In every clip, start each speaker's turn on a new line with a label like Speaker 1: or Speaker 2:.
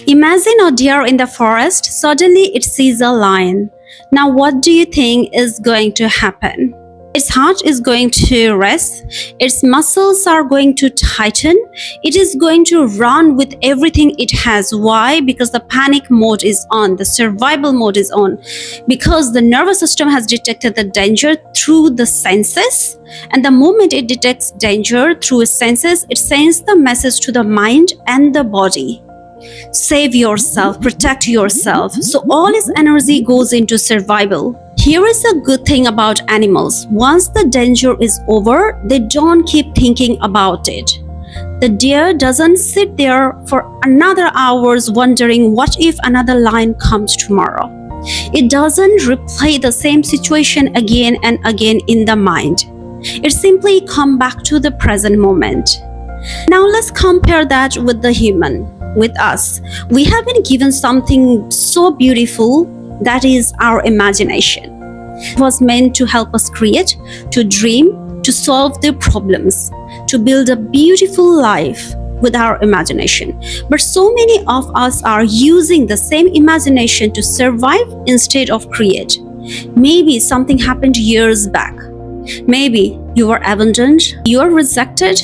Speaker 1: Imagine a deer in the forest. Suddenly it sees a lion. Now, what do you think is going to happen? Its heart is going to race, its muscles are going to tighten, it is going to run with everything it has. Why? Because the panic mode is on, the survival mode is on, because the nervous system has detected the danger through the senses, and the moment it detects danger through its senses, it sends the message to the mind and the body. Save yourself, protect yourself. So all its energy goes into survival. Here is a good thing about animals. Once the danger is over, they don't keep thinking about it. The deer doesn't sit there for another hours wondering what if another lion comes tomorrow. It doesn't replay the same situation again and again in the mind. It simply comes back to the present moment. Now let's compare that with the human, with us. We have been given something so beautiful, that is our imagination. It was meant to help us create, to dream, to solve their problems, to build a beautiful life with our imagination. But so many of us are using the same imagination to survive instead of create. Maybe something happened years back. Maybe you were abandoned, you were rejected,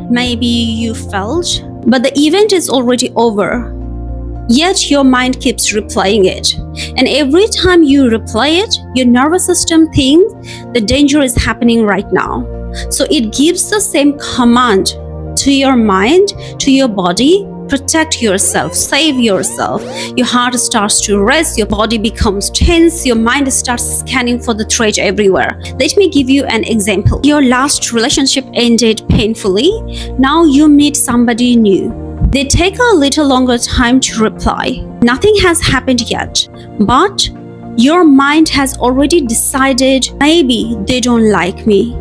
Speaker 1: maybe you failed, but the event is already over. Yet your mind keeps replaying it. And every time you replay it, your nervous system thinks the danger is happening right now. So it gives the same command to your mind, to your body: protect yourself, save yourself. Your heart starts to race, your body becomes tense, your mind starts scanning for the threat everywhere. Let me give you an example. Your last relationship ended painfully. Now you meet somebody new. They take a little longer time to reply. Nothing has happened yet, but your mind has already decided maybe they don't like me,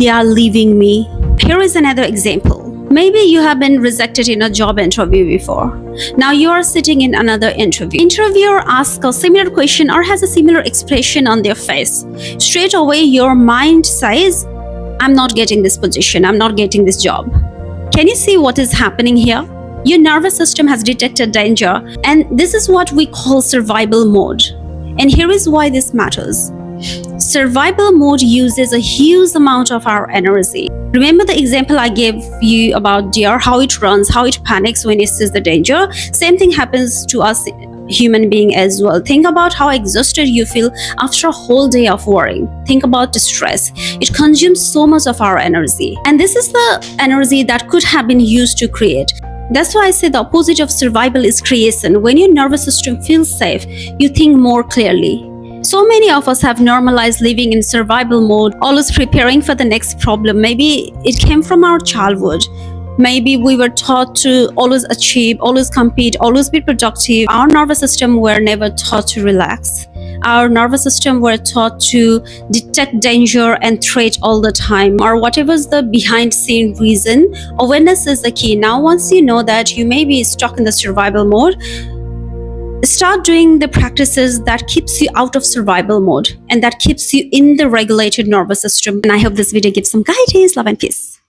Speaker 1: they are leaving me. Here is another example. Maybe you have been rejected in a job interview before. Now you are sitting in another interview. Interviewer asks a similar question or has a similar expression on their face. Straight away your mind says, I'm not getting this position, I'm not getting this job. Can you see what is happening here? Your nervous system has detected danger, and this is what we call survival mode. And here is why this matters. Survival mode uses a huge amount of our energy. Remember the example I gave you about deer, how it runs, how it panics when it sees the danger? Same thing happens to us human being as well. Think about how exhausted you feel after a whole day of worrying. Think about the stress. It consumes so much of our energy. And this is the energy that could have been used to create. That's why I say the opposite of survival is creation. When your nervous system feels safe, you think more clearly. So many of us have normalized living in survival mode, always preparing for the next problem. Maybe it came from our childhood. Maybe we were taught to always achieve, always compete, always be productive. Our nervous system were never taught to relax. Our nervous system were taught to detect danger and threat all the time, or whatever's the behind scene reason. Awareness is the key. Now once you know that you may be stuck in the survival mode, start doing the practices that keeps you out of survival mode and that keeps you in the regulated nervous system. And I hope this video gives some guidance. Love and peace.